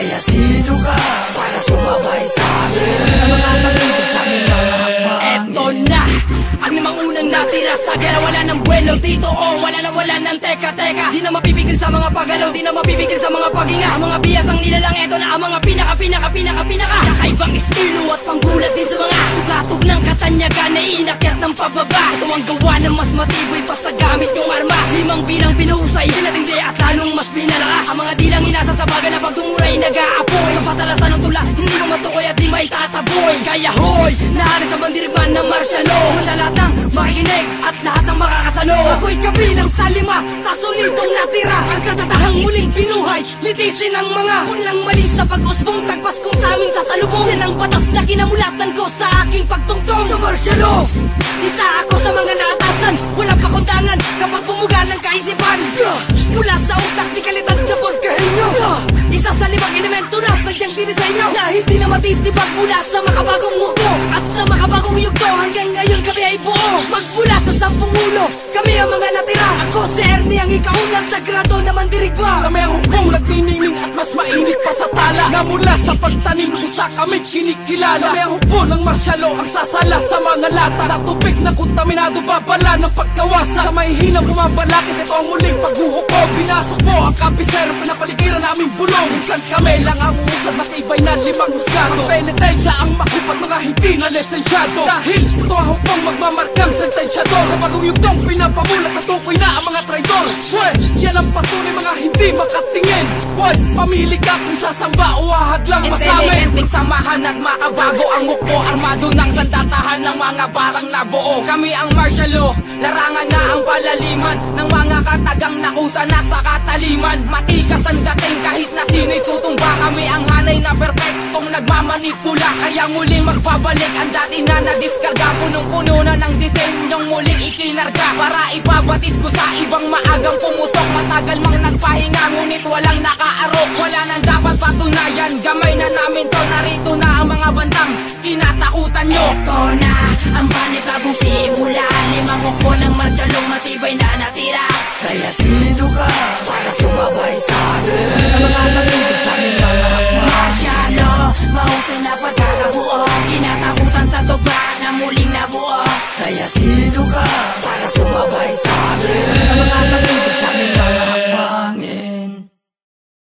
Kaya sino ka para sumabay sa amin? Makakatulog sa aming mga hakbang. Eto na ang limang unang natira sa gera. Wala ng buwelo dito, wala ng teka. Di na mapipigil sa mga pagalaw, di na mapipigil sa mga paghinga. Ang mga biyas ang nilalang, eto na ang mga pinaka kakaibang estilo at panggulat din sa mga tugatog ng katanyagan na inakyat ng pababa. Ito ang gawa na mas matibay pa sa gamit yung arma. Limang bilang pinuhusay, pinatindi at lalong mas pinalakas. Ang mga dilang inasa sa baga na pagtumuray nag-aapoy. Ang patalasan ng tula, hindi mo matukoy at di may tataboy. Kaya hoy, naharin sa bandiriban ng marsyalo. Sa lahat ng makikinig at lahat ng makakasalo. Ako'y kabilang sa lima, sa sulitong natira. Ang katatahang muling binuhay, litisin ang mga unang mali sa pag-usbong. Tagpas kong sa aming sasalubong. Yan ang batas na kinamulatan ko sa aking pagtungtong. Sa marsyalo, isa ako sa mga naatasan. Walang pakundangan kapag bumuga ng kaisipan. Mula sa utak di kalidad na pagkahinyo. Isa sa limang elemento na sadyang dinisenyo na hindi na matitibag mula sa makabagong mundo. At sa makabagong yugto hanggang ngayon kami ay buo. Magmula sa 10 ulo, kami ang mga natira. Ako si Ernie ang ikaunang sagrado na mandirigma. Kami ang hukbong nagniningning at mas mainit pa sa tala. Na mula sa pagtanim kusa kami kinikilala. Kami ang hukbong ng marsyalo ang sasala sa mga lata. Sa tubig na kontaminado babala ng pagkawasa. Sa may hinang bumabalakit, ito ang muling paghuhukog. Pinasok mo ang kapiser, pinapaligiran naming bulong. Minsan kami lang ang uusad, matibay na limang husgado. Ang penitensya ang makupag mga hindi na lesensyado. Dahil ito ang hukbong magmamarkang sentensyado. Sa bagong yugtong pinapamulat at tukoy na ang mga traidor. Pwes, yan ang patunay mga hindi makatingin. Pwes, pamili ka kung sasamba o ahadlang masamin. Intelligenteng samahan at makabago ang hukbo. Armado ng sandatahan ng mga barang nabuo. Kami ang marsyalo, larangan na ang palaliman ng mga katagang nakusa na sa kataliman. Matikas ang dating kahit na sino'y tutumba. Kami ang hanay na perfectong nagmamanipula. Kaya muling magbabalik ang dati na nadiskarga. Punong-puno na ng disenyong muling ikinarga. Para ibabatid ko sa ibang maagang pumusok. Matagal mang nagpahinga ngunit walang nakaarok. Wala nang dapat patunayan, gamay na namin to. Narito na ang mga bandang kinatakutan nyo. Eto na ang panibagong simula. Limang hukbo ng marsyalong matibay na natira. Kaya sino ka para sumabay sa amin? Makakatulog sa aming mga hakbang. Marsyalo, mahusay na pagkakabuo. Kinatakutan sa tugma na muling nabuo. Kaya sino ka para sumabay